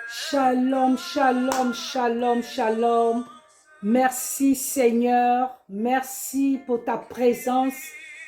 Shalom, shalom, shalom, shalom. Merci Seigneur, merci pour ta présence,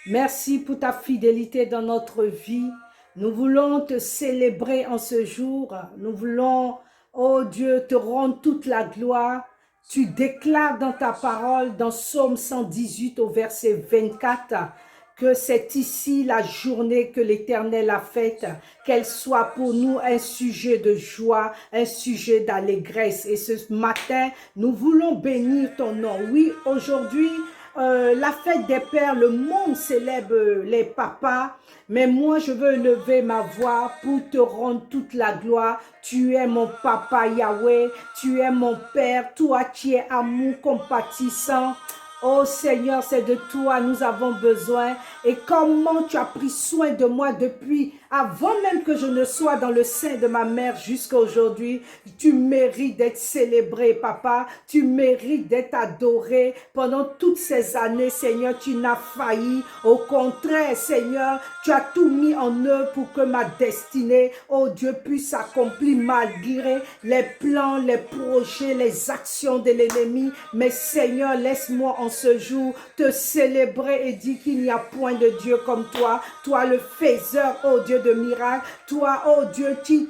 merci pour ta fidélité dans notre vie. Nous voulons te célébrer en ce jour, nous voulons, oh Dieu, te rendre toute la gloire. Tu déclares dans ta parole, dans Psaume 118 au verset 24, que c'est ici la journée que l'Éternel a faite, qu'elle soit pour nous un sujet de joie, un sujet d'allégresse. Et ce matin, nous voulons bénir ton nom. Oui, aujourd'hui, la fête des pères, le monde célèbre les papas, mais moi je veux lever ma voix pour te rendre toute la gloire. Tu es mon papa Yahweh, tu es mon père, toi qui es amour compatissant. Oh Seigneur, c'est de toi nous avons besoin. Et comment tu as pris soin de moi depuis avant même que je ne sois dans le sein de ma mère jusqu'à aujourd'hui. Tu mérites d'être célébré, papa. Tu mérites d'être adoré. Pendant toutes ces années, Seigneur, tu n'as failli. Au contraire, Seigneur, tu as tout mis en œuvre pour que ma destinée, oh Dieu, puisse s'accomplir malgré les plans, les projets, les actions de l'ennemi. Mais Seigneur, laisse-moi en ce jour te célébrer et dire qu'il n'y a point de Dieu comme toi. Toi le faiseur, oh Dieu de miracles. Toi, oh Dieu, qui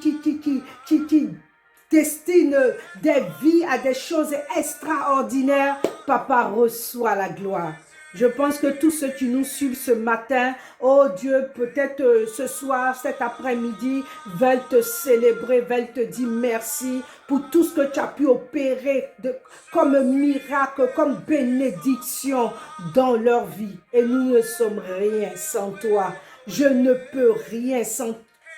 destine des vies à des choses extraordinaires. Papa, reçois la gloire. Je pense que tous ceux qui nous suivent ce matin, oh Dieu, peut-être ce soir, cet après-midi, veulent te célébrer, veulent te dire merci pour tout ce que tu as pu opérer comme miracle, comme bénédiction dans leur vie. Et nous ne sommes rien sans toi. Je ne peux rien sans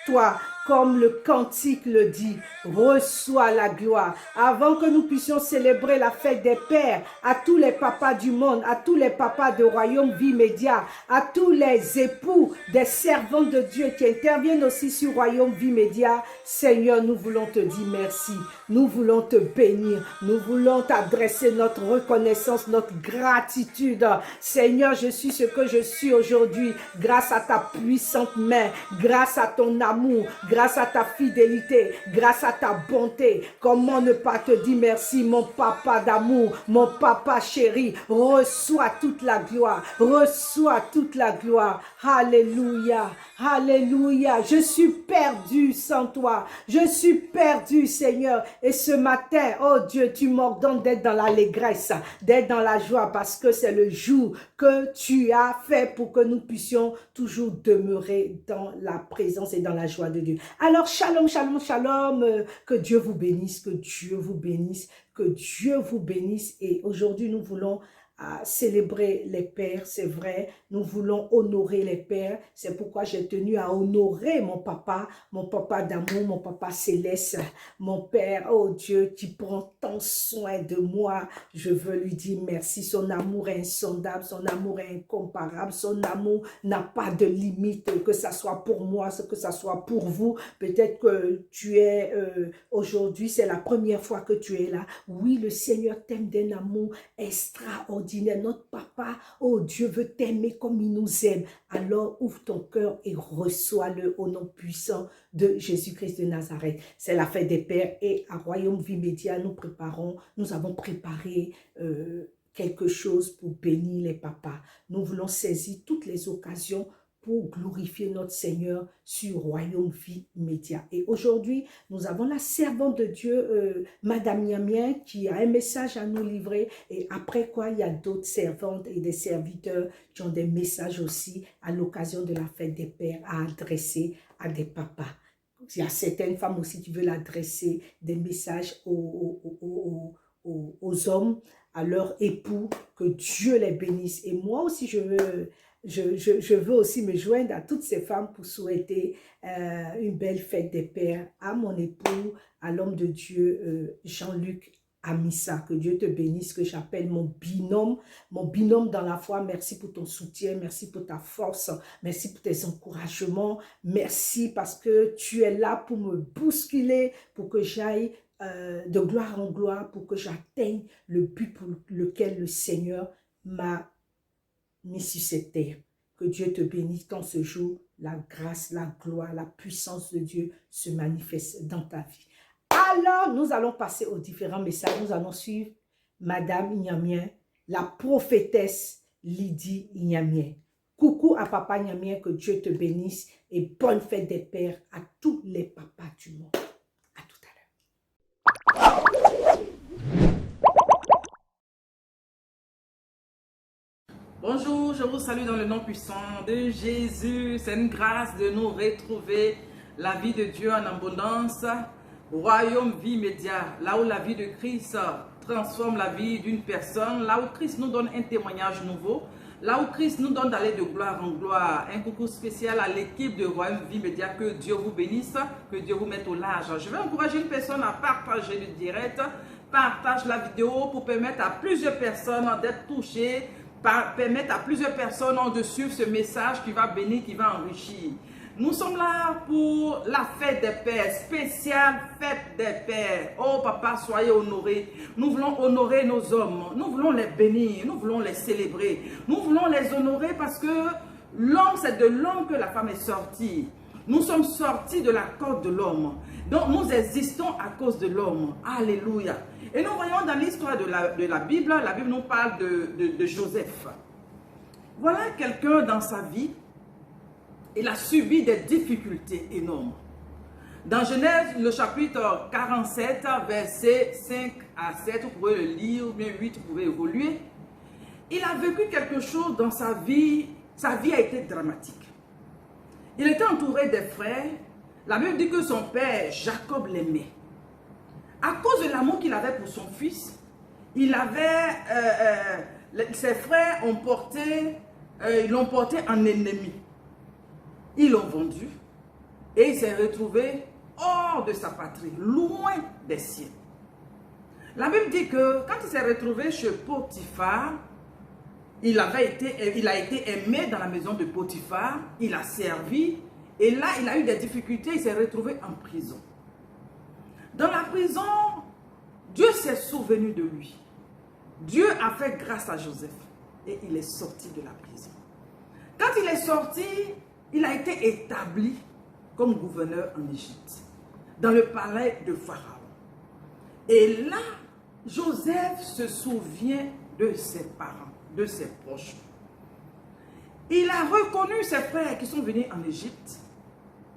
toi. Comme le cantique le dit, reçois la gloire. Avant que nous puissions célébrer la fête des pères, à tous les papas du monde, à tous les papas de Royaume Vie Média, à tous les époux des servants de Dieu qui interviennent aussi sur Royaume Vie Média, Seigneur, nous voulons te dire merci. Nous voulons te bénir. Nous voulons t'adresser notre reconnaissance, notre gratitude. Seigneur, je suis ce que je suis aujourd'hui grâce à ta puissante main, grâce à ton amour, grâce à ta fidélité, grâce à ta bonté. Comment ne pas te dire merci, mon papa d'amour, mon papa chéri. Reçois toute la gloire, reçois toute la gloire. Alléluia, alléluia. Je suis perdu sans toi. Je suis perdu, Seigneur. Et ce matin, oh Dieu, tu m'ordonnes d'être dans l'allégresse, d'être dans la joie parce que c'est le jour que tu as fait pour que nous puissions toujours demeurer dans la présence et dans la joie de Dieu. Alors, shalom, shalom, shalom, que Dieu vous bénisse, que Dieu vous bénisse, que Dieu vous bénisse. Et aujourd'hui, nous voulons célébrer les pères, c'est vrai, nous voulons honorer les pères, c'est pourquoi j'ai tenu à honorer mon papa d'amour, mon papa céleste, mon père, oh Dieu, qui prend tant soin de moi. Je veux lui dire merci, son amour est insondable, son amour est incomparable, son amour n'a pas de limite, que ça soit pour moi, que ça soit pour vous. Peut-être que tu es aujourd'hui, c'est la première fois que tu es là. Oui, le Seigneur t'aime d'un amour extraordinaire. Notre papa, oh Dieu veut t'aimer comme il nous aime. Alors ouvre ton cœur et reçois-le au nom puissant de Jésus-Christ de Nazareth. C'est la fête des pères et à Royaume Vie Média, nous avons préparé quelque chose pour bénir les papas. Nous voulons saisir toutes les occasions pour glorifier notre Seigneur sur Royaume Vie Média. Et aujourd'hui, nous avons la servante de Dieu, Madame Yamien, qui a un message à nous livrer. Et après quoi, il y a d'autres servantes et des serviteurs qui ont des messages aussi à l'occasion de la fête des pères à adresser à des papas. Il y a certaines femmes aussi qui veulent adresser des messages aux hommes, à leurs époux, que Dieu les bénisse. Et moi aussi, je veux aussi me joindre à toutes ces femmes pour souhaiter une belle fête des pères à mon époux, à l'homme de Dieu, Jean-Luc Amissa. Que Dieu te bénisse, que j'appelle mon binôme dans la foi. Merci pour ton soutien, merci pour ta force, merci pour tes encouragements, merci parce que tu es là pour me bousculer, pour que j'aille de gloire en gloire, pour que j'atteigne le but pour lequel le Seigneur m'a mis sur cette terre. Que Dieu te bénisse dans ce jour, la grâce, la gloire, la puissance de Dieu se manifeste dans ta vie. Alors, nous allons passer aux différents messages. Nous allons suivre Madame Ignamien, la prophétesse Lydie Ignamien. Coucou à Papa Ignamien, que Dieu te bénisse et bonne fête des pères à tous les papas du monde. À tout à l'heure. Bonjour, je vous salue dans le nom puissant de Jésus. C'est une grâce de nous retrouver la vie de Dieu en abondance. Royaume Vie Média, là où la vie de Christ transforme la vie d'une personne, là où Christ nous donne un témoignage nouveau, là où Christ nous donne d'aller de gloire en gloire. Un coucou spécial à l'équipe de Royaume Vie Média, que Dieu vous bénisse, que Dieu vous mette au large. Je vais encourager une personne à partager le direct, partage la vidéo pour permettre à plusieurs personnes d'être touchées, permettre à plusieurs personnes de suivre ce message qui va bénir, qui va enrichir. Nous sommes là pour la fête des pères, spéciale fête des pères. Oh papa, soyez honorés. Nous voulons honorer nos hommes, nous voulons les bénir, nous voulons les célébrer. Nous voulons les honorer parce que l'homme, c'est de l'homme que la femme est sortie. Nous sommes sortis de la corde de l'homme. Donc nous existons à cause de l'homme. Alléluia. Et nous voyons dans l'histoire de la Bible nous parle de Joseph. Voilà quelqu'un dans sa vie, il a subi des difficultés énormes. Dans Genèse, le chapitre 47, versets 5 à 7, vous pouvez le lire, ou bien 8, vous pouvez évoluer. Il a vécu quelque chose dans sa vie a été dramatique. Il était entouré des frères. La Bible dit que son père, Jacob, l'aimait. À cause de l'amour qu'il avait pour son fils, ses frères l'ont porté en ennemi. Ils l'ont vendu et il s'est retrouvé hors de sa patrie, loin des siens. La Bible dit que quand il s'est retrouvé chez Potiphar, il a été aimé dans la maison de Potiphar, il a servi et là il a eu des difficultés, il s'est retrouvé en prison. Dans la prison, Dieu s'est souvenu de lui. Dieu a fait grâce à Joseph et il est sorti de la prison. Quand il est sorti, il a été établi comme gouverneur en Égypte, dans le palais de Pharaon. Et là, Joseph se souvient de ses parents, de ses proches. Il a reconnu ses frères qui sont venus en Égypte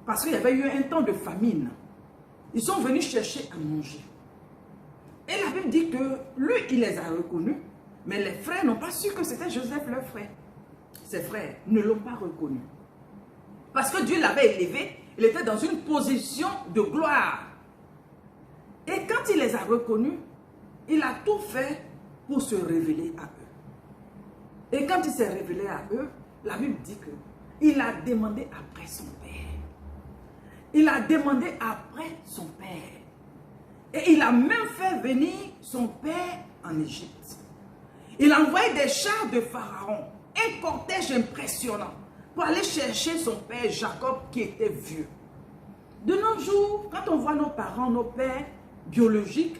parce qu'il y avait eu un temps de famine. Ils sont venus chercher à manger. Et la Bible dit que lui, il les a reconnus, mais les frères n'ont pas su que c'était Joseph leur frère. Ses frères ne l'ont pas reconnu. Parce que Dieu l'avait élevé, il était dans une position de gloire. Et quand il les a reconnus, il a tout fait pour se révéler à eux. Et quand il s'est révélé à eux, la Bible dit qu'il a demandé après son père. Il a demandé après son père. Et il a même fait venir son père en Égypte. Il a envoyé des chars de Pharaon, un cortège impressionnant, pour aller chercher son père Jacob qui était vieux. De nos jours, quand on voit nos parents, nos pères biologiques,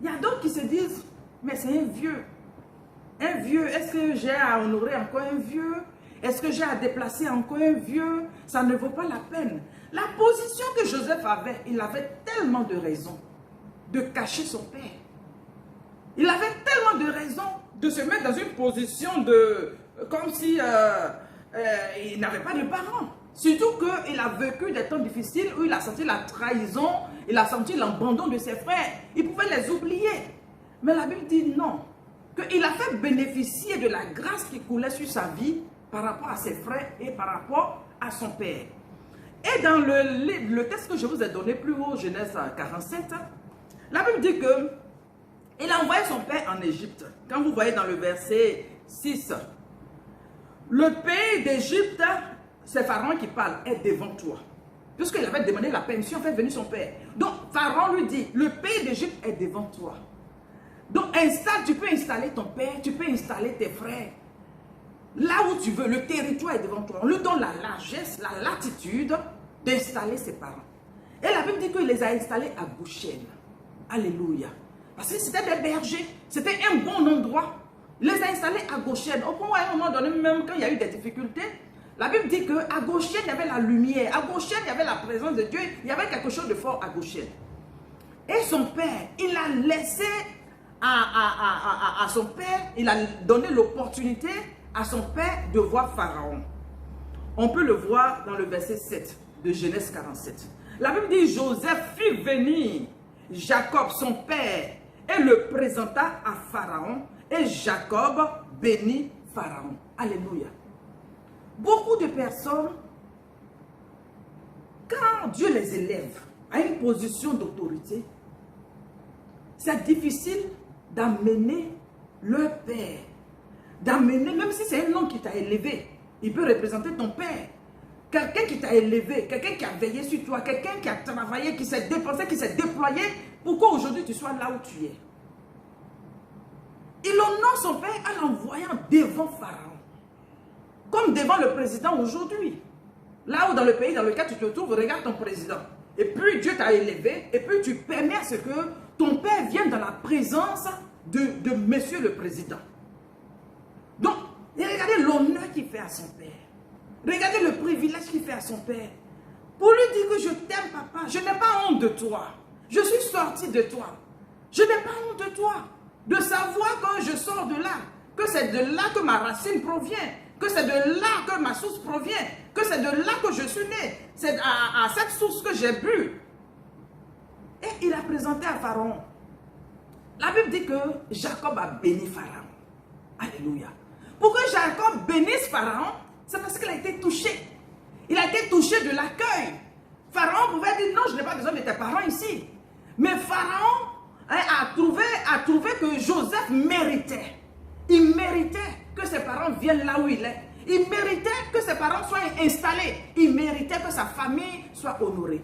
il y a d'autres qui se disent, mais c'est un vieux. Un vieux, est-ce que j'ai à honorer encore un vieux? Est-ce que j'ai à déplacer encore un vieux? Ça ne vaut pas la peine. La position que Joseph avait, il avait tellement de raisons de cacher son père. Il avait tellement de raisons de se mettre dans une position de... comme si il n'avait pas de parents. Surtout qu'il a vécu des temps difficiles où il a senti la trahison, il a senti l'abandon de ses frères. Il pouvait les oublier. Mais la Bible dit non. Qu'il a fait bénéficier de la grâce qui coulait sur sa vie par rapport à ses frères et par rapport à son père. Et dans le texte que je vous ai donné plus haut, Genèse 47, la Bible dit que il a envoyé son père en Égypte. Quand vous voyez dans le verset 6, le pays d'Égypte, c'est Pharaon qui parle, est devant toi. Puisqu'il avait demandé la permission, fait venir son père. Donc Pharaon lui dit, le pays d'Égypte est devant toi. Donc, tu peux installer ton père, tu peux installer tes frères. Là où tu veux, le territoire est devant toi. On lui donne la largesse, la latitude d'installer ses parents. Et la Bible dit qu'il les a installés à Goshen. Alléluia. Parce que c'était des bergers. C'était un bon endroit. Il les a installés à Goshen. Au point où à un moment donné, même quand il y a eu des difficultés, la Bible dit qu'à Goshen, il y avait la lumière. À Goshen, il y avait la présence de Dieu. Il y avait quelque chose de fort à Goshen. Et son père, il a laissé à son père, il a donné l'opportunité à son père de voir Pharaon. On peut le voir dans le verset 7 de Genèse 47. La Bible dit, Joseph fit venir Jacob, son père, et le présenta à Pharaon. Et Jacob bénit Pharaon. Alléluia. Beaucoup de personnes, quand Dieu les élève à une position d'autorité, c'est difficile d'amener leur père, d'amener, même si c'est un homme qui t'a élevé, il peut représenter ton père, quelqu'un qui t'a élevé, quelqu'un qui a veillé sur toi, quelqu'un qui a travaillé, qui s'est dépensé, qui s'est déployé, pour qu'aujourd'hui tu sois là où tu es. Il honore son père en l'envoyant devant Pharaon, comme devant le président aujourd'hui. Là où dans le pays dans lequel tu te trouves, regarde ton président. Et puis Dieu t'a élevé, et puis tu permets à ce que ton père vienne dans la présence de monsieur le président. Donc, regardez l'honneur qu'il fait à son père. Regardez le privilège qu'il fait à son père. Pour lui dire que je t'aime papa, je n'ai pas honte de toi. Je suis sorti de toi. Je n'ai pas honte de toi. De savoir quand je sors de là, que c'est de là que ma racine provient, que c'est de là que ma source provient, que c'est de là que je suis né. C'est à cette source que j'ai bu. Et il a présenté à Pharaon. La Bible dit que Jacob a béni Pharaon. Alléluia. Pour que Jacob bénisse Pharaon, c'est parce qu'il a été touché. Il a été touché de l'accueil. Pharaon pouvait dire non, je n'ai pas besoin de tes parents ici. Mais Pharaon a trouvé que Joseph méritait. Il méritait que ses parents viennent là où il est. Il méritait que ses parents soient installés. Il méritait que sa famille soit honorée.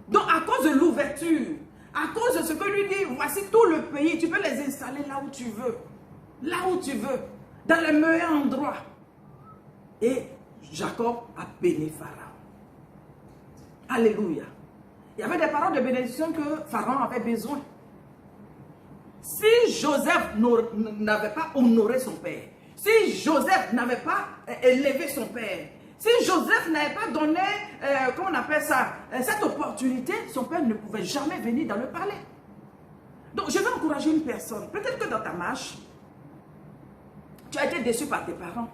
Donc à cause de l'ouverture, à cause de ce que lui dit, voici tout le pays, tu peux les installer là où tu veux. Là où tu veux. Dans les meilleurs endroits. Et Jacob a béni Pharaon. Alléluia. Il y avait des paroles de bénédiction que Pharaon avait besoin. Si Joseph n'avait pas honoré son père, si Joseph n'avait pas élevé son père, si Joseph n'avait pas donné, comment on appelle ça, cette opportunité, son père ne pouvait jamais venir dans le palais. Donc je vais encourager une personne. Peut-être que dans ta marche, tu as été déçu par tes parents.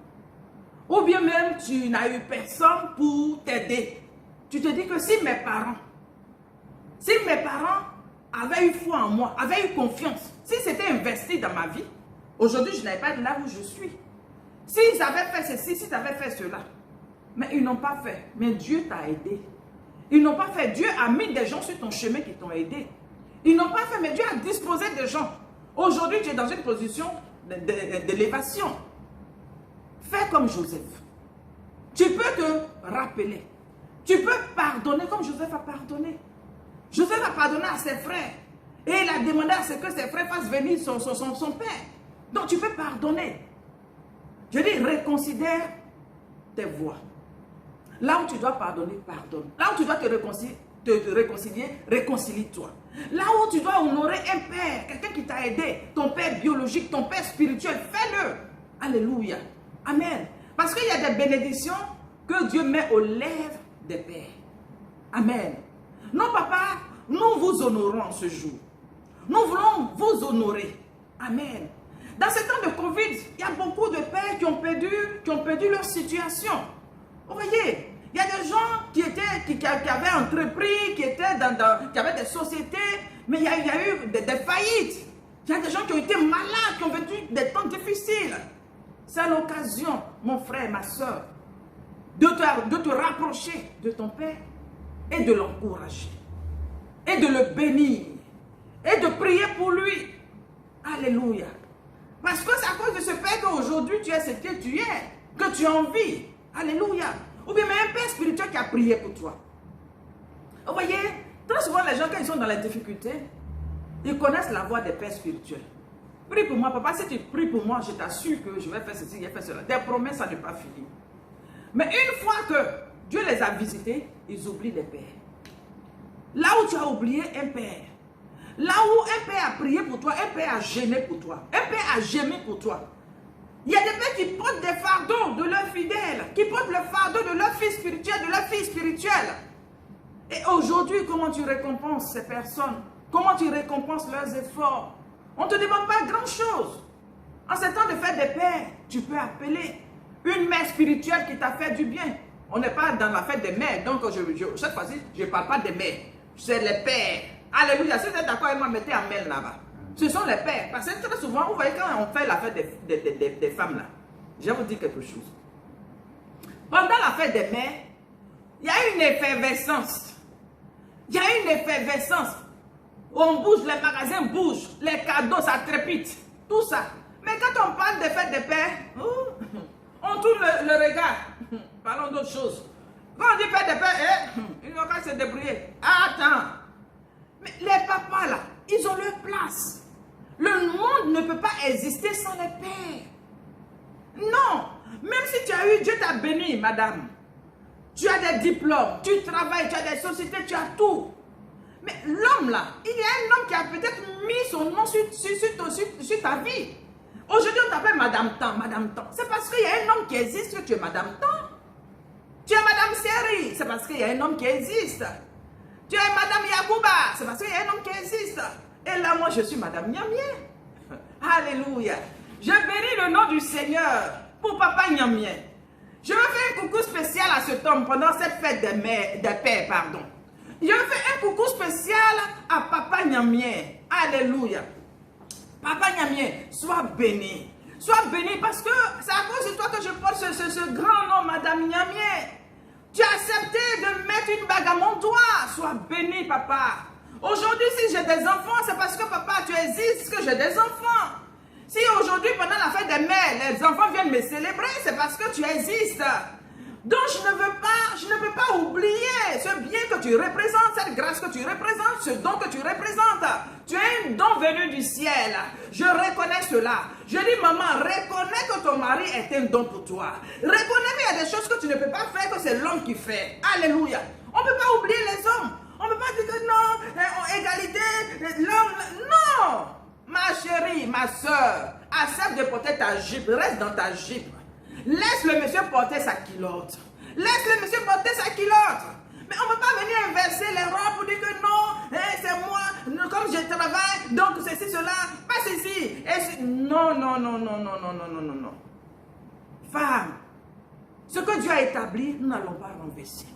Ou bien même tu n'as eu personne pour t'aider. Tu te dis que si mes parents avaient eu foi en moi, avaient eu confiance, si c'était investi dans ma vie, aujourd'hui je n'avais pas de là où je suis. S'ils avaient fait ceci, s'ils avaient fait cela, mais ils n'ont pas fait. Mais Dieu t'a aidé. Ils n'ont pas fait. Dieu a mis des gens sur ton chemin qui t'ont aidé. Ils n'ont pas fait, mais Dieu a disposé de gens. Aujourd'hui, tu es dans une position d'élévation. Fais comme Joseph. Tu peux te rappeler. Tu peux pardonner comme Joseph a pardonné. Joseph a pardonné à ses frères. Et il a demandé à ce que ses frères fassent venir son père. Donc tu peux pardonner. Je dis, reconsidère tes voies. Là où tu dois pardonner, pardonne. Là où tu dois te réconcilier, réconcilie-toi. Là où tu dois honorer un père, quelqu'un qui t'a aidé, ton père biologique, ton père spirituel, fais-le. Alléluia. Amen. Parce qu'il y a des bénédictions que Dieu met aux lèvres des pères. Amen. Non, papa, nous vous honorons en ce jour. Nous voulons vous honorer. Amen. Dans ce temps de Covid, il y a beaucoup de pères qui ont perdu leur situation. Vous voyez, il y a des gens qui avaient entrepris, qui avaient des sociétés, mais il y a eu des faillites. Il y a des gens qui ont été malades, qui ont vécu des temps difficiles. C'est l'occasion, mon frère, ma soeur, de te rapprocher de ton père et de l'encourager. Et de le bénir. Et de prier pour lui. Alléluia. Parce que c'est à cause de ce père qu'aujourd'hui tu es ce que tu es, que tu as envie. Alléluia. Ou bien même un père spirituel qui a prié pour toi. Vous voyez, très souvent les gens quand ils sont dans la difficulté, ils connaissent la voix des pères spirituels. Prie pour moi, papa. Si tu pries pour moi, je t'assure que je vais faire ceci, je vais faire cela. Des promesses, ça n'est pas fini. Mais une fois que Dieu les a visités, ils oublient les pères. Là où tu as oublié un père, là où un père a prié pour toi, un père a gêné pour toi, un père a gémi pour toi. Il y a des pères qui portent des fardeaux de leurs fidèles, qui portent le fardeau de leur fils spirituel, de leur fille spirituelle. Et aujourd'hui, comment tu récompenses ces personnes? Comment tu récompenses leurs efforts? On ne te demande pas grand-chose. En ce temps de fête des pères, tu peux appeler une mère spirituelle qui t'a fait du bien. On n'est pas dans la fête des mères, donc cette fois-ci, je ne parle pas des mères. C'est les pères. Alléluia. Si vous êtes d'accord avec moi, mettez un mail là-bas. Ce sont les pères. Parce que très souvent, vous voyez, quand on fait la fête des femmes là, je vais vous dire quelque chose. Pendant la fête des mères, il y a une effervescence. Il y a une effervescence. On bouge, les magasins bougent, les cadeaux, ça trépite. Tout ça. Mais quand on parle des fêtes des pères, on tourne le regard. Parlons d'autre chose. Quand on dit fête des pères, ils n'ont qu'à se débrouiller. Attends. Mais les papas là, ils ont leur place. Le monde ne peut pas exister sans les pères. Non. Même si tu as eu, Dieu t'a béni, madame. Tu as des diplômes, tu travailles, tu as des sociétés, tu as tout. Mais l'homme là, il y a un homme qui a peut-être mis son nom sur ta vie. Aujourd'hui, on t'appelle Madame Tan, Madame Tan. C'est parce qu'il y a un homme qui existe que tu es Madame Tan. Tu es Madame Seri, c'est parce qu'il y a un homme qui existe. Tu es Madame Yagouba, c'est parce qu'il y a un homme qui existe. Et là, moi, je suis Madame Nyamien. Alléluia. Je bénis le nom du Seigneur pour Papa Nyamien. Je veux faire un coucou spécial à cet homme pendant cette fête des pères, pardon. Je veux faire un coucou spécial à Papa Nyamien. Alléluia. Papa Nyamien, sois béni. Sois béni parce que c'est à cause de toi que je porte ce grand nom, Madame Nyamien. Tu as accepté de mettre une bague à mon doigt. Sois béni, papa. Aujourd'hui, si j'ai des enfants, c'est parce que papa, tu existes que j'ai des enfants. Si aujourd'hui, pendant la fête des mères, les enfants viennent me célébrer, c'est parce que tu existes. Donc, je ne peux pas oublier ce bien que tu représentes, cette grâce que tu représentes, ce don que tu représentes. Tu es un don venu du ciel. Je reconnais cela. Je dis, maman, reconnais que ton mari est un don pour toi. Reconnais qu'il y a des choses que tu ne peux pas faire, que c'est l'homme qui fait. Alléluia. On ne peut pas oublier les hommes. On ne peut pas dire que non, égalité, l'homme, non. Ma chérie, ma soeur, accepte de porter ta jupe, reste dans ta jupe. Laisse le monsieur porter sa culotte. Laisse le monsieur porter sa culotte. Mais on ne peut pas venir inverser les robes pour dire que non, c'est moi, comme je travaille, donc ceci, cela, pas ceci. Non, non, non, non, non, non, non, non, non, non. Femme, ce que Dieu a établi, nous n'allons pas renverser.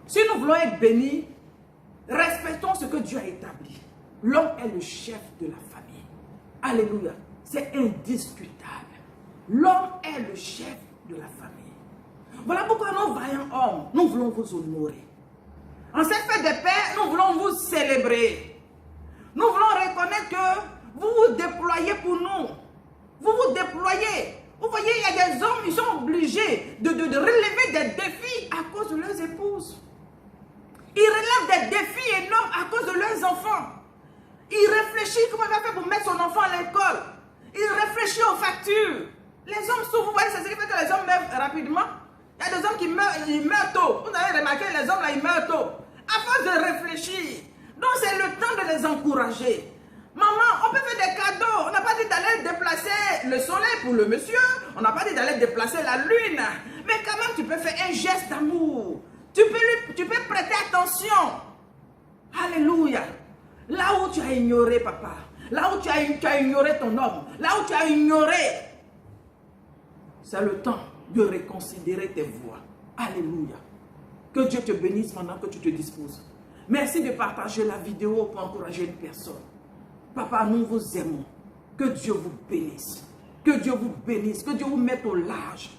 Si nous voulons être bénis, respectons ce que Dieu a établi. L'homme est le chef de la famille. Alléluia. C'est indiscutable. L'homme est le chef de la famille. Voilà pourquoi nous, vaillants hommes, nous voulons vous honorer. En cette fête des pères, nous voulons vous célébrer. Nous voulons reconnaître que vous vous déployez pour nous. Vous vous déployez. Vous voyez, il y a des hommes, ils sont obligés de relever des défis à cause de leurs épouses. Ils relèvent des défis énormes à cause de leurs enfants. Ils réfléchissent comment il va faire pour mettre son enfant à l'école. Ils réfléchissent aux factures. Les hommes souvent, vous voyez, c'est ce qui fait que les hommes meurent rapidement. Il y a des hommes qui meurent, ils meurent tôt. Vous avez remarqué, les hommes là, ils meurent tôt. À force de réfléchir. Donc c'est le temps de les encourager. Maman, on peut faire des cadeaux. On n'a pas dit d'aller déplacer le soleil pour le monsieur. On n'a pas dit d'aller déplacer la lune. Mais quand même, tu peux faire un geste d'amour. Tu peux prêter attention. Alléluia. Là où tu as ignoré, papa. Là où tu as ignoré ton homme. Là où tu as ignoré. C'est le temps de reconsidérer tes voies. Alléluia. Que Dieu te bénisse pendant que tu te disposes. Merci de partager la vidéo pour encourager une personne. Papa, nous vous aimons. Que Dieu vous bénisse. Que Dieu vous bénisse. Que Dieu vous mette au large.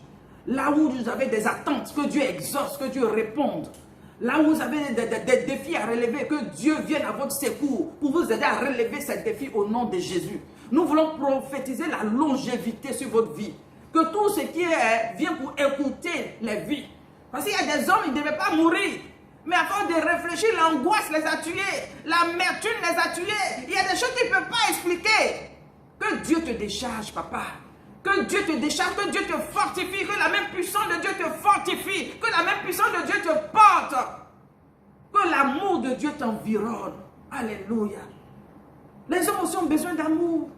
Là où vous avez des attentes, que Dieu exauce, que Dieu réponde. Là où vous avez des défis à relever, que Dieu vienne à votre secours pour vous aider à relever ces défis au nom de Jésus. Nous voulons prophétiser la longévité sur votre vie. Que tout ce qui vient pour écouter les vies. Parce qu'il y a des hommes, ils ne devaient pas mourir. Mais à force de réfléchir, l'angoisse les a tués. L'amertume les a tués. Il y a des choses qu'ils ne peuvent pas expliquer. Que Dieu te décharge, papa. Que Dieu te décharge, que Dieu te fortifie, que la même puissance de Dieu te fortifie, que la même puissance de Dieu te porte, que l'amour de Dieu t'environne. Alléluia. Les hommes aussi ont besoin d'amour.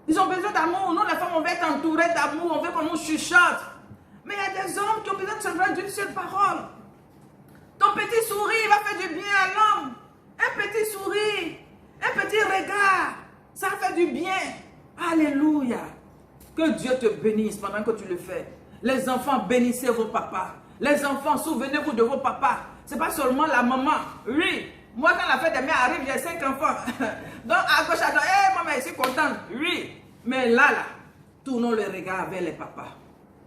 Ils ont besoin d'amour. Nous, les femmes, on veut être entourées d'amour, on veut qu'on nous chuchote. Mais il y a des hommes qui ont besoin de seulement d'une seule parole. Ton petit sourire va faire du bien à l'homme. Un petit sourire, un petit regard, ça fait du bien. Alléluia. Que Dieu te bénisse pendant que tu le fais. Les enfants, bénissez vos papas. Les enfants, souvenez-vous de vos papas. Ce n'est pas seulement la maman. Oui, moi quand la fête des mères arrive, j'ai 5 enfants. Donc à gauche, à droite, hey, maman, je suis contente. Oui, mais là, tournons le regard vers les papas.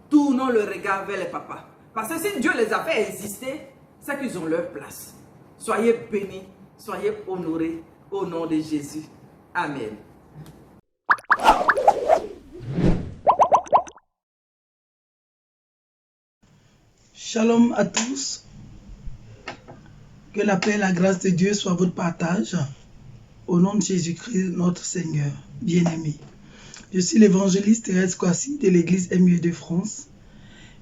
Tournons le regard vers les papas. Parce que si Dieu les a fait exister, c'est qu'ils ont leur place. Soyez bénis, soyez honorés au nom de Jésus. Amen. Shalom à tous. Que la paix et la grâce de Dieu soient votre partage. Au nom de Jésus-Christ, notre Seigneur, bien-aimé. Je suis l'évangéliste Thérèse Kwasi de l'église MUE de France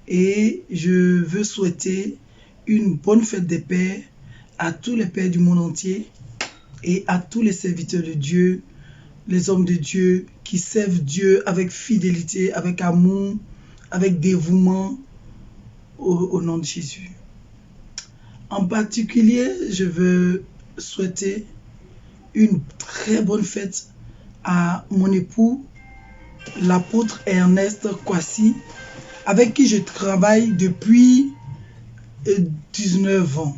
et je veux souhaiter une bonne fête des pères à tous les pères du monde entier et à tous les serviteurs de Dieu, les hommes de Dieu qui servent Dieu avec fidélité, avec amour, avec dévouement au nom de Jésus. En particulier, je veux souhaiter une très bonne fête à mon époux, l'apôtre Ernest Kwasi, avec qui je travaille depuis 19 ans.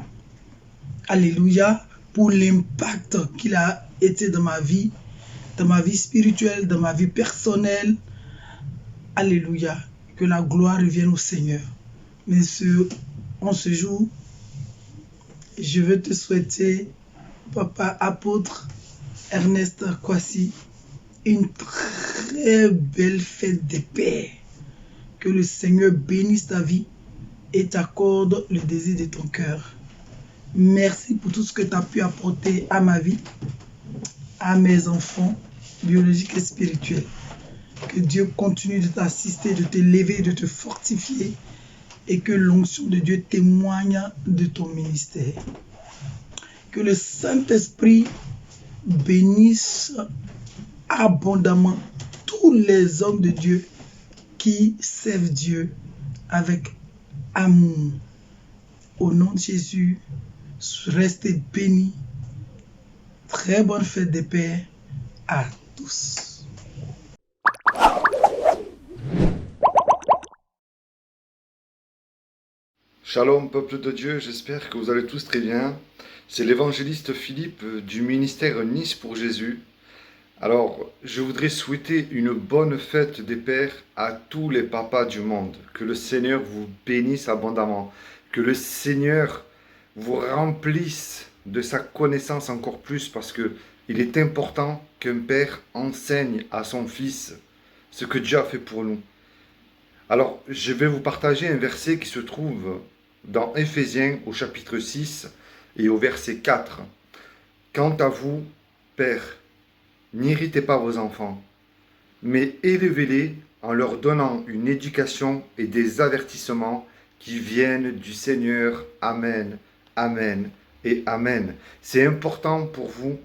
Alléluia, pour l'impact qu'il a été dans ma vie spirituelle, dans ma vie personnelle. Alléluia, que la gloire revienne au Seigneur. Mais en ce jour, je veux te souhaiter, papa apôtre Ernest Kwasi, une très belle fête des pères. Que le Seigneur bénisse ta vie et t'accorde le désir de ton cœur. Merci pour tout ce que tu as pu apporter à ma vie, à mes enfants biologiques et spirituels. Que Dieu continue de t'assister, de t'élever, de te fortifier et que l'onction de Dieu témoigne de ton ministère. Que le Saint-Esprit bénisse abondamment tous les hommes de Dieu qui servent Dieu avec amour. Au nom de Jésus, restez bénis. Très bonne fête des pères à tous. Shalom peuple de Dieu, j'espère que vous allez tous très bien. C'est l'évangéliste Philippe du ministère Nice pour Jésus. Alors, je voudrais souhaiter une bonne fête des pères à tous les papas du monde. Que le Seigneur vous bénisse abondamment. Que le Seigneur vous remplisse de sa connaissance encore plus parce que il est important qu'un père enseigne à son fils ce que Dieu a fait pour nous. Alors, je vais vous partager un verset qui se trouve dans Éphésiens au chapitre 6 et au verset 4. Quant à vous, pères, n'irritez pas vos enfants, mais élevez-les en leur donnant une éducation et des avertissements qui viennent du Seigneur. Amen, amen et amen. C'est important pour vous,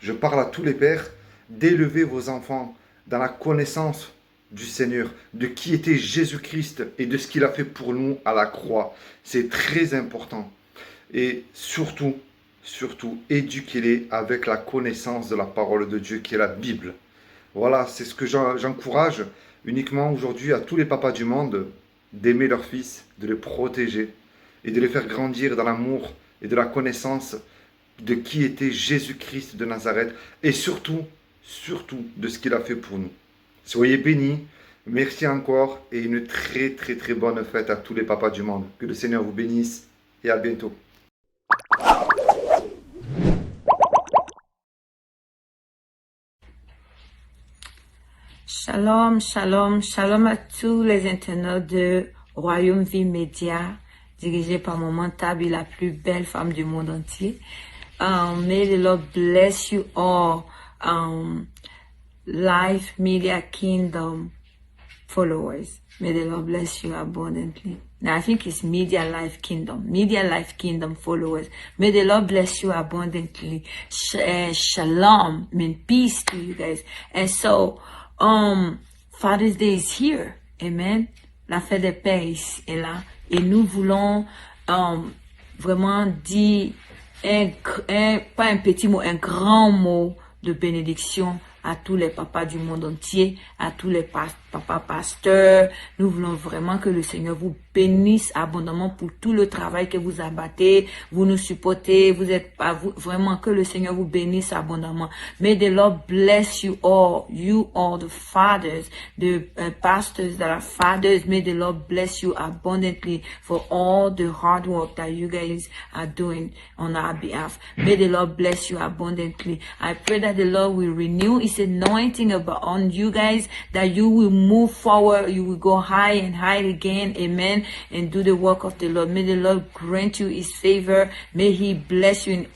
je parle à tous les pères, d'élever vos enfants dans la connaissance du Seigneur, de qui était Jésus-Christ et de ce qu'il a fait pour nous à la croix. C'est très important. Et surtout, éduquez-les avec la connaissance de la parole de Dieu qui est la Bible. Voilà, c'est ce que j'encourage uniquement aujourd'hui à tous les papas du monde, d'aimer leurs fils, de les protéger et de les faire grandir dans l'amour et de la connaissance de qui était Jésus-Christ de Nazareth et surtout de ce qu'il a fait pour nous. Soyez bénis, merci encore et une très bonne fête à tous les papas du monde. Que le Seigneur vous bénisse et à bientôt. Shalom, shalom, shalom à tous les internautes de Royaume Vie Média, dirigé par Maman Tabi, la plus belle femme du monde entier. May the Lord bless you all. Life Media Kingdom followers. May the Lord bless you abundantly. Now, I think it's Media Life Kingdom followers. May the Lord bless you abundantly. Shalom, mean peace to you guys. And so, Father's Day is here. Amen. La fête des pères est là. Et nous voulons vraiment dire pas un petit mot, un grand mot de bénédiction à tous les papas du monde entier, à tous les papas pasteurs. Nous voulons vraiment que le Seigneur vous bénisse abondamment pour tout le travail que vous abattez, vous nous supportez, vous êtes pas vraiment, que le Seigneur vous bénisse abondamment. May the Lord bless you all the fathers, the pastors that are fathers. May the Lord bless you abundantly for all the hard work that you guys are doing on our behalf. May the Lord bless you abundantly. I pray that the Lord will renew His anointing on you guys, that you will move forward, you will go high and high again, amen, and do the work of the Lord. May the Lord grant you His favor. May He bless you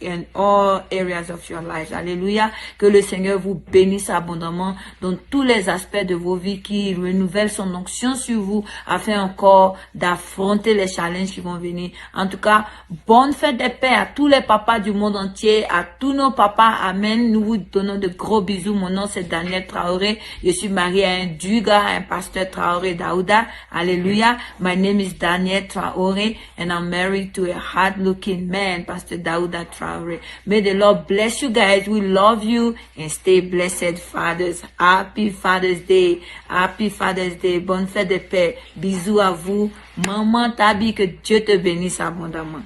in all areas of your lives. Alléluia. Que le Seigneur vous bénisse abondamment dans tous les aspects de vos vies, qui renouvelle son onction sur vous afin encore d'affronter les challenges qui vont venir. En tout cas, bonne fête des pères à tous les papas du monde entier, à tous nos papas. Amen. Nous vous donnons de gros bisous. Mon nom c'est Daniel Traoré. Je suis mariée à un Duga, un pasteur Traoré Daouda. Alléluia. My name is Daniel Traoré and I'm married to a hard-looking man, Pastor Daouda Traoré. May the Lord bless you guys. We love you and stay blessed, fathers. Happy Father's Day. Happy Father's Day. Bonne fête de paix. Bisous à vous. Maman Tabi, que Dieu te bénisse abondamment.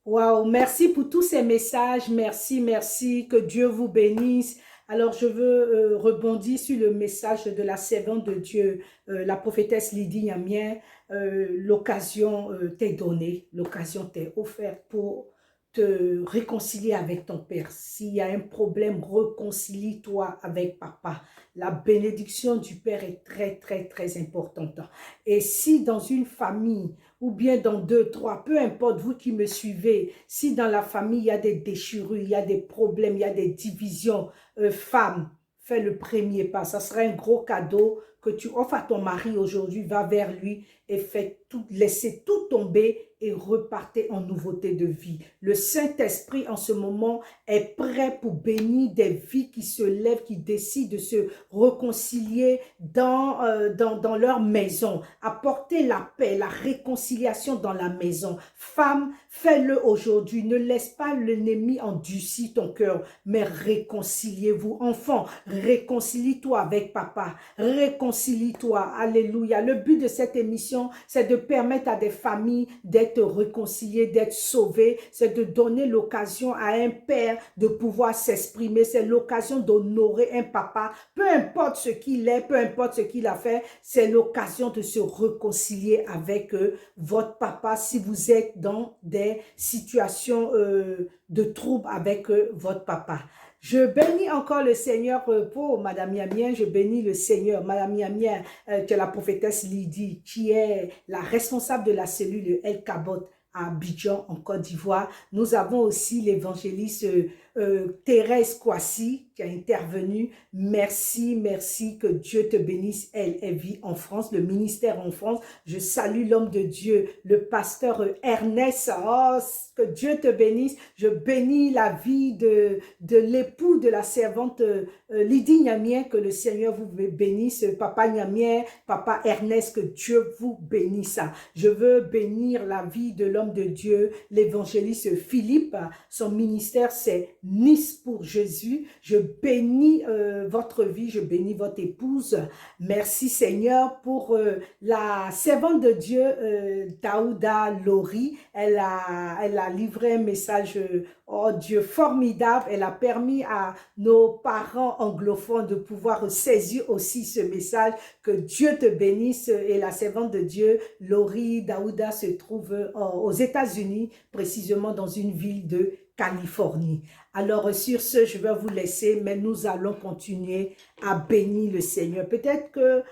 Wow, merci pour tous ces messages. Merci, merci. Que Dieu vous bénisse. Alors, je veux rebondir sur le message de la servante de Dieu, la prophétesse Lydie Nyamien. L'occasion t'est donnée, l'occasion t'est offerte pour te réconcilier avec ton père. S'il y a un problème, réconcilie-toi avec papa. La bénédiction du père est très, très, très importante. Et si dans une famille, ou bien dans 2, 3, peu importe, vous qui me suivez, si dans la famille, il y a des déchirures, il y a des problèmes, il y a des divisions, femme, fais le premier pas. Ça sera un gros cadeau que tu offres à ton mari aujourd'hui. Va vers lui et laissez tout tomber et repartez en nouveauté de vie. Le Saint-Esprit en ce moment est prêt pour bénir des vies qui se lèvent, qui décident de se réconcilier dans leur maison. Apportez la paix, la réconciliation dans la maison. Femme, fais-le aujourd'hui. Ne laisse pas l'ennemi endurcir ton cœur, mais réconciliez-vous. Enfant, réconcilie-toi avec papa. Réconcilie-toi. Alléluia. Le but de cette émission, c'est de permettre à des familles d'être réconciliées, d'être sauvées. C'est de donner l'occasion à un père de pouvoir s'exprimer. C'est l'occasion d'honorer un papa. Peu importe ce qu'il est, peu importe ce qu'il a fait, c'est l'occasion de se réconcilier avec votre papa si vous êtes dans des situations de trouble avec votre papa. Je bénis encore le Seigneur pour Madame Nyamien, je bénis le Seigneur. Madame Nyamien, qui est la prophétesse Lydie, qui est la responsable de la cellule El Kabot à Abidjan, en Côte d'Ivoire. Nous avons aussi l'évangéliste Thérèse Kouassi qui a intervenu. Merci, merci, que Dieu te bénisse. Elle vit en France, le ministère en France. Je salue l'homme de Dieu, le pasteur Ernest. Oh, que Dieu te bénisse. Je bénis la vie de l'époux de la servante Lydie Nyamien, que le Seigneur vous bénisse. Papa Nyamien, papa Ernest, que Dieu vous bénisse. Je veux bénir la vie de l'homme de Dieu, l'évangéliste Philippe. Son ministère, c'est Nice pour Jésus. Je bénis votre vie, je bénis votre épouse. Merci Seigneur pour la servante de Dieu, Daouda Lori. Elle a livré un message, oh Dieu, formidable. Elle a permis à nos parents anglophones de pouvoir saisir aussi ce message. Que Dieu te bénisse. Et la servante de Dieu, Lori Daouda, se trouve aux États-Unis, précisément dans une ville de Californie. Alors sur ce, je vais vous laisser, mais nous allons continuer à bénir le Seigneur. Peut-être que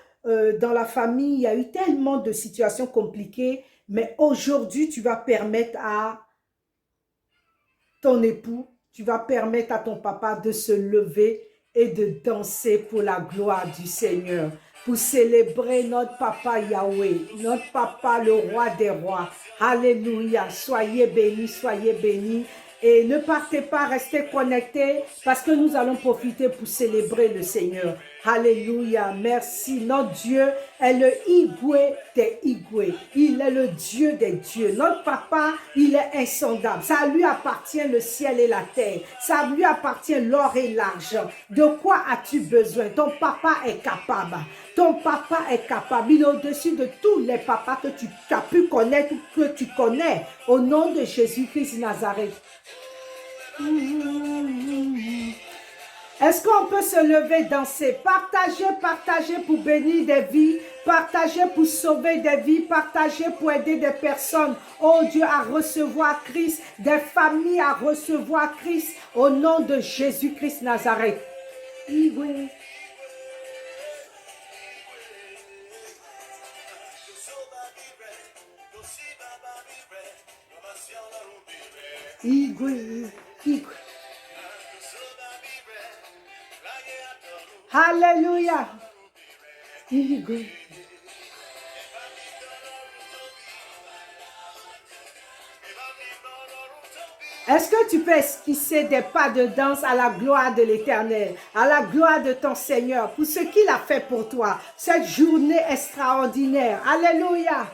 dans la famille, il y a eu tellement de situations compliquées, mais aujourd'hui, tu vas permettre à ton époux, tu vas permettre à ton papa de se lever et de danser pour la gloire du Seigneur, pour célébrer notre papa Yahweh, notre papa le roi des rois. Alléluia, soyez bénis, soyez bénis. Et ne partez pas, restez connectés parce que nous allons profiter pour célébrer le Seigneur. Alléluia, merci. Notre Dieu est le Igwe des Igwe. Il est le Dieu des dieux. Notre papa, il est insondable. Ça lui appartient le ciel et la terre. Ça lui appartient l'or et l'argent. De quoi as-tu besoin? Ton papa est capable. Ton papa est capable. Il est au-dessus de tous les papas que tu as pu connaître ou que tu connais. Au nom de Jésus-Christ Nazareth. Est-ce qu'on peut se lever, danser? Partagez, partagez pour bénir des vies. Partagez pour sauver des vies. Partagez pour aider des personnes. Oh Dieu, à recevoir Christ. Des familles à recevoir Christ. Au nom de Jésus-Christ Nazareth. Igwe, Igwe. Alléluia. Igwe. Est-ce que tu peux esquisser des pas de danse à la gloire de l'Éternel, à la gloire de ton Seigneur, pour ce qu'il a fait pour toi, cette journée extraordinaire? Alléluia.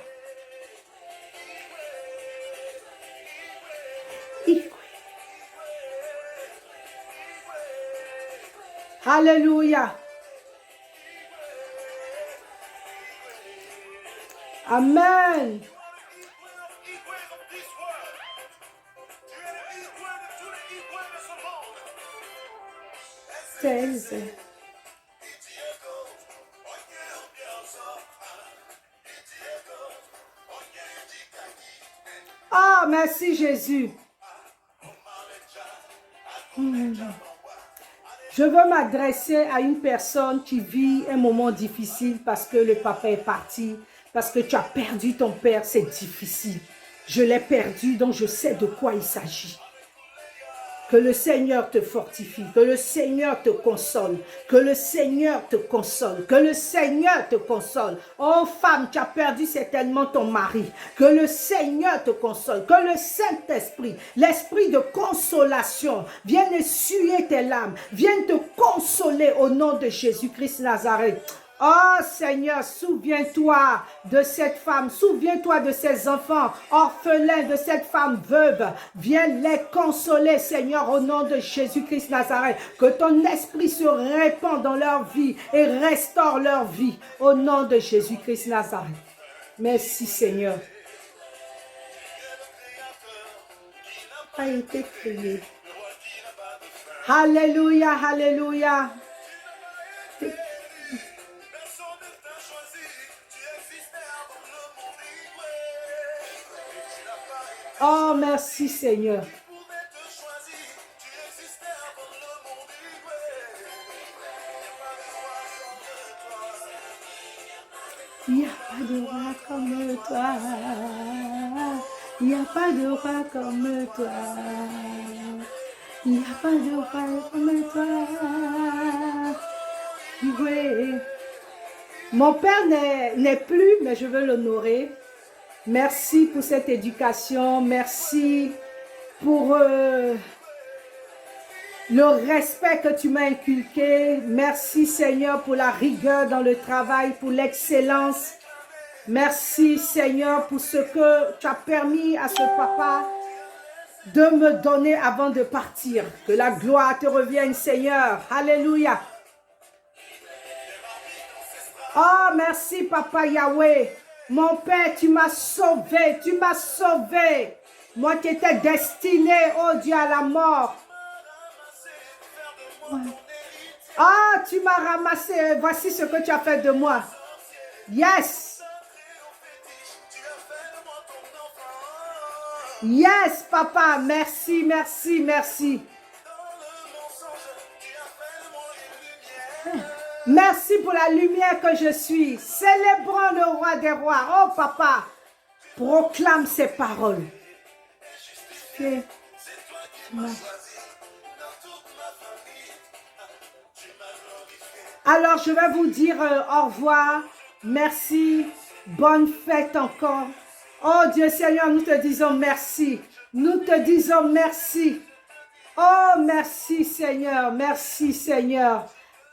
Alléluia. Amen. Oh, merci Jésus. Je veux m'adresser à une personne qui vit un moment difficile parce que le papa est parti, parce que tu as perdu ton père, c'est difficile. Je l'ai perdu, donc je sais de quoi il s'agit. Que le Seigneur te fortifie, que le Seigneur te console, que le Seigneur te console, que le Seigneur te console. Oh femme, tu as perdu certainement ton mari. Que le Seigneur te console, que le Saint-Esprit, l'Esprit de consolation, vienne essuyer tes larmes, vienne te consoler au nom de Jésus-Christ Nazareth. Oh Seigneur, souviens-toi de cette femme, souviens-toi de ses enfants orphelins, de cette femme veuve. Viens les consoler, Seigneur, au nom de Jésus-Christ Nazareth. Que ton esprit se répande dans leur vie et restaure leur vie au nom de Jésus-Christ Nazareth. Merci Seigneur. A été créé. Alléluia, alléluia. Oh, merci Seigneur. Il n'y a pas de roi comme toi. Il n'y a pas de roi comme toi. Il n'y a pas de roi comme toi. Oui. Mon père n'est plus, mais je veux l'honorer. Merci pour cette éducation, merci pour le respect que tu m'as inculqué. Merci Seigneur pour la rigueur dans le travail, pour l'excellence. Merci Seigneur pour ce que tu as permis à ce papa de me donner avant de partir. Que la gloire te revienne Seigneur. Alléluia. Oh merci Papa Yahweh. Mon Père, tu m'as sauvé, tu m'as sauvé. Moi qui étais destiné, oh Dieu, à la mort. Ah, tu m'as ramassé, voici ce que tu as fait de moi. Yes. Yes, papa, merci, merci, merci. Merci pour la lumière que je suis. Célébrons le roi des rois. Oh papa, proclame ces paroles. Alors, je vais vous dire au revoir. Merci. Bonne fête encore. Oh Dieu Seigneur, nous te disons merci. Nous te disons merci. Oh, merci Seigneur. Merci Seigneur.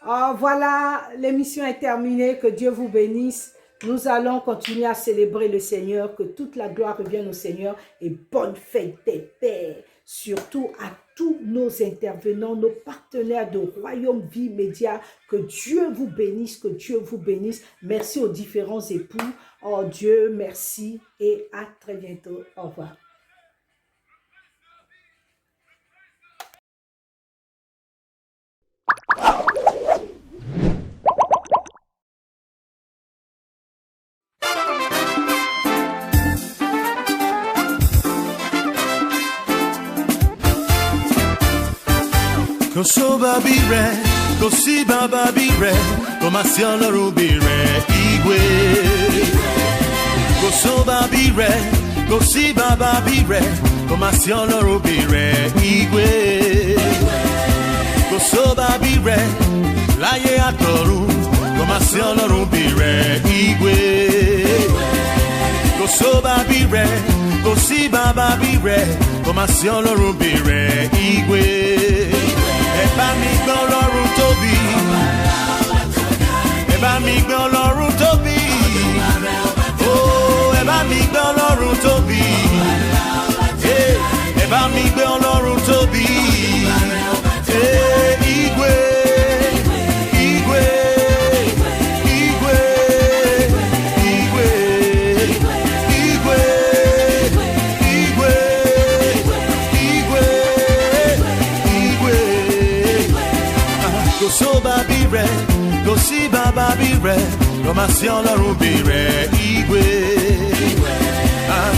Oh, voilà, l'émission est terminée. Que Dieu vous bénisse. Nous allons continuer à célébrer le Seigneur. Que toute la gloire revienne au Seigneur. Et bonne fête des pères. Surtout à tous nos intervenants, nos partenaires de Royaume Vie Média. Que Dieu vous bénisse, que Dieu vous bénisse. Merci aux différents époux. Oh Dieu, merci et à très bientôt. Au revoir. Koso babire, kosi bababire, komasiono rubire, igwe. Koso babire, kosi bababire, komasiono rubire, igwe. Koso babire, laye atoru, komasiono rubire, igwe. Koso babire, kosi bababire, komasiono rubire, igwe. Ẹ bá mi gbé Ọlọ́run tóbi. Ẹ bá mi gbé Ọlọ́run tóbi. Oh, ẹ bá mi gbé Ọlọ́run tóbi. Ẹ bá mi gbé Ọlọ́run tóbi. Igwe, igwe, igwe, igwe, igwe, igwe, igwe, igwe. Koso babire, kosi bababire, komasiono rubire, igwe.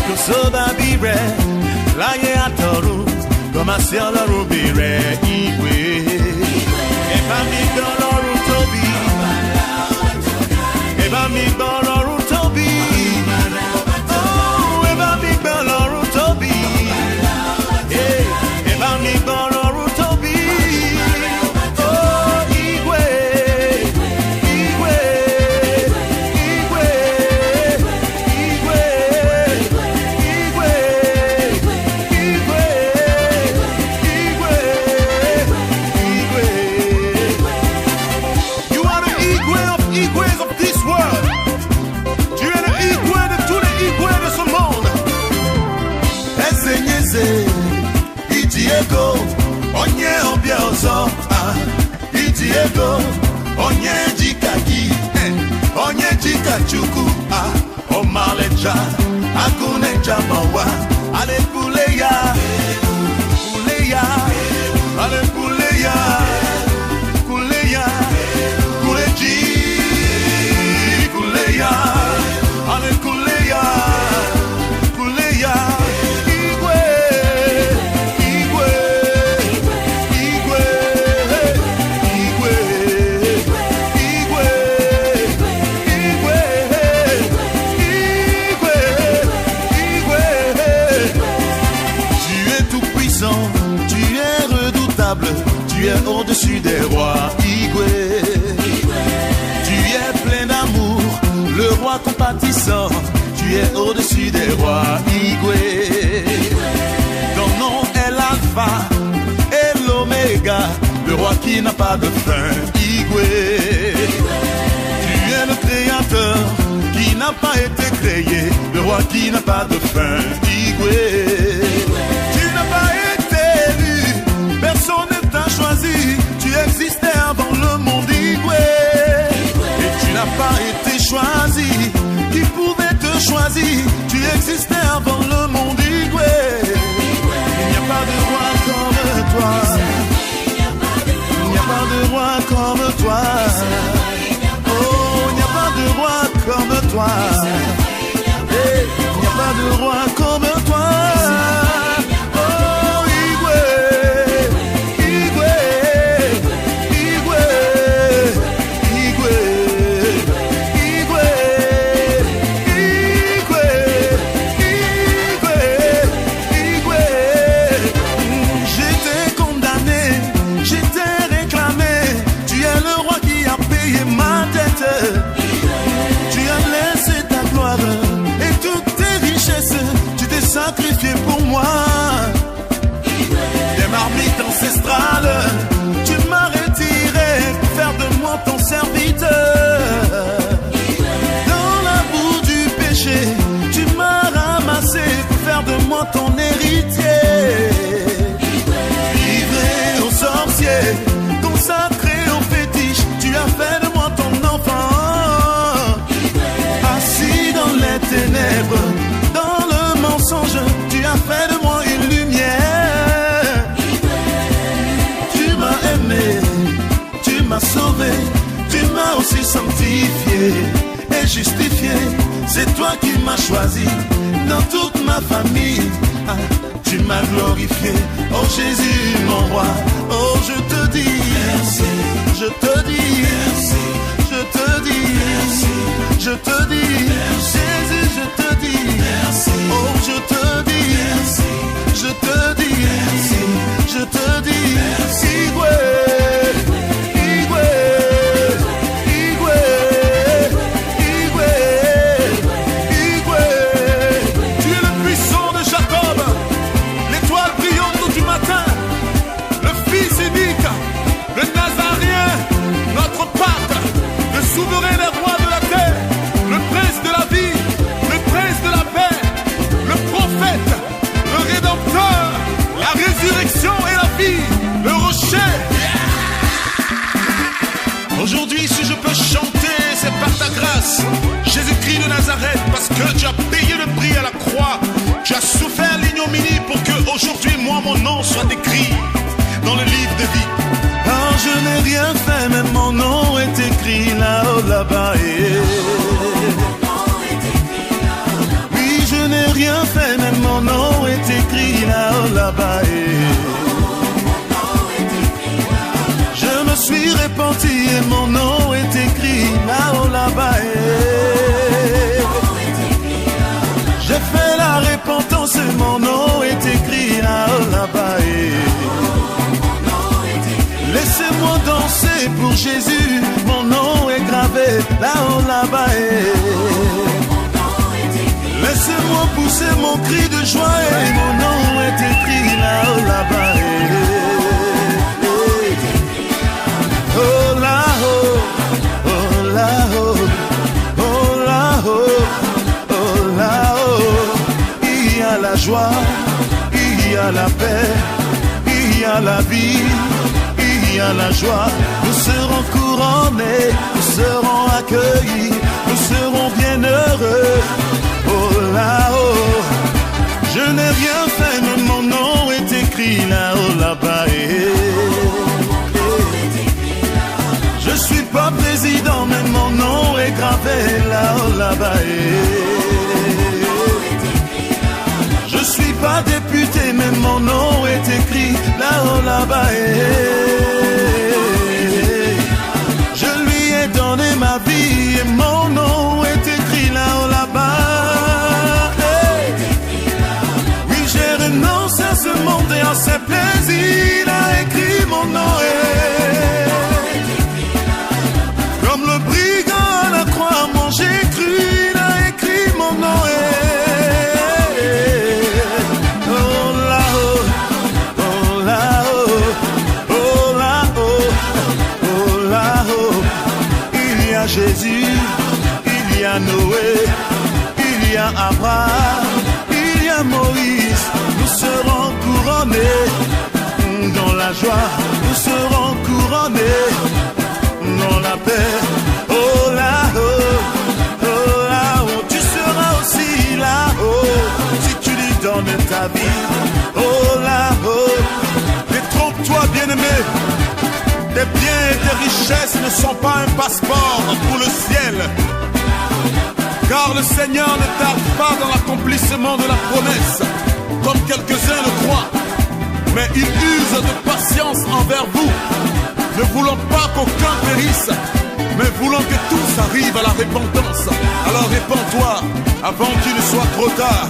Koso babire, laye atoru, komasiono rubire, igwe. Ẹ bá mi gbé Ọlọ́run tóbi. Ẹ bá mi gbé Ọlọ́run tóbi. Oh, ẹ bá mi gbé Ọlọ́run tóbi. Ẹ bá mi gbé Ọlọ́run tóbi. Onye ọbịa ọzọ iji ego onye jika gị onye jika Chukwu ọmalịcha agụnecha mawa alekule ya kule ya alekule ya kule ya kule ji kule ya alekule ya kule ya tu es au-dessus des rois, Igwe. Tu es plein d'amour, le roi compatissant. Tu es au-dessus des rois, Igwe. Ton nom est l'alpha et l'oméga, le roi qui n'a pas de fin, Igwe. Tu es le créateur qui n'a pas été créé, le roi qui n'a pas de fin, Igwe. Tu n'as pas été élu, personne ne t'a choisi, tu existais avant le monde, Igwe. Et tu n'as pas été choisi, qui pouvait te choisir, tu existais avant le monde, Igwe. Il n'y a pas de roi comme toi, il n'y a pas de roi comme toi. Oh, il n'y a pas de roi comme toi, il n'y a pas de roi comme toi. Igwe, par mythe ancestrale, tu m'as retiré pour faire de moi ton serviteur. Dans la boue du péché, tu m'as ramassé pour faire de moi ton héritier. Livré aux sorciers, consacré aux fétiches, tu as fait de moi ton enfant. Assis dans les ténèbres, dans le mensonge, tu as fait de moi une lumière. Tu m'as aimé, tu m'as sauvé, tu m'as aussi sanctifié et justifié. C'est toi qui m'as choisi dans toute ma famille. Ah, tu m'as glorifié, oh Jésus mon roi. Oh je te dis merci, je te dis merci, je te dis merci, je te dis Jésus, je te dis merci. Oh je te dis merci, je te dis merci, je te dis merci. Tu es le puissant de Jacob, l'étoile brillante du matin, le Fils unique, le Nazaréen, notre Pâtre, le souverain des rois de la terre, le prince de la vie, le prince de la paix, le prophète, le rédempteur, la résurrection et la vie, le rocher. Aujourd'hui, si je peux chanter, c'est par ta grâce, Jésus-Christ de Nazareth, parce que tu as payé le prix à la croix. Tu as souffert l'ignominie pour que aujourd'hui, moi, mon nom soit écrit dans le livre de vie. Car je n'ai rien fait, mais mon nom est écrit là-haut, là-bas. Oui, je n'ai rien fait, mais mon nom est écrit là-haut, là-bas. Je me suis repenti et mon nom est écrit là-haut, là-bas. J'ai fait la repentance et mon nom est écrit là-haut, là-bas. Laissez-moi danser pour Jésus, mon nom est gravé là-haut, là-bas. Laissez-moi pousser mon cri de joie et mon nom est écrit là-haut, là-bas. Oh là-haut, oh là-haut, oh là-haut, oh là-haut. Il y a la joie, il y a la paix, il y a la vie, il y a la joie. Nous serons couronnés, nous serons accueillis, nous serons bien heureux. Oh là-haut, je n'ai rien fait, mais mon nom est écrit là-haut, là-bas. Je suis pas président, mais mon nom est gravé là-haut, là-bas. Je suis pas député, mais mon nom est écrit là-haut, là-bas. Je lui ai donné ma vie et mon nom est écrit là-haut, là-bas. Oui, j'ai renoncé à ce monde et à ses plaisirs, il a écrit mon nom. Comme le brigand à la croix, moi j'ai cru, il a écrit mon nom. Oh là-haut, oh là-haut, oh là-haut, oh là-haut. Il y a Jésus, il y a Noé, il y a Abraham, il y a Moïse. Nous serons couronnés dans la joie, nous serons couronnés dans la paix. Oh là-haut, oh là-haut, tu seras aussi là-haut si tu lui donnes ta vie. Oh là-haut, détrompe-toi bien-aimé, tes biens et tes richesses ne sont pas un passeport pour le ciel. Car le Seigneur ne tarde pas dans l'accomplissement de la promesse, comme quelques-uns le croient, mais il use de patience envers vous, ne voulant pas qu'aucun périsse, mais voulant que tous arrivent à la repentance. Alors répands-toi avant qu'il ne soit trop tard.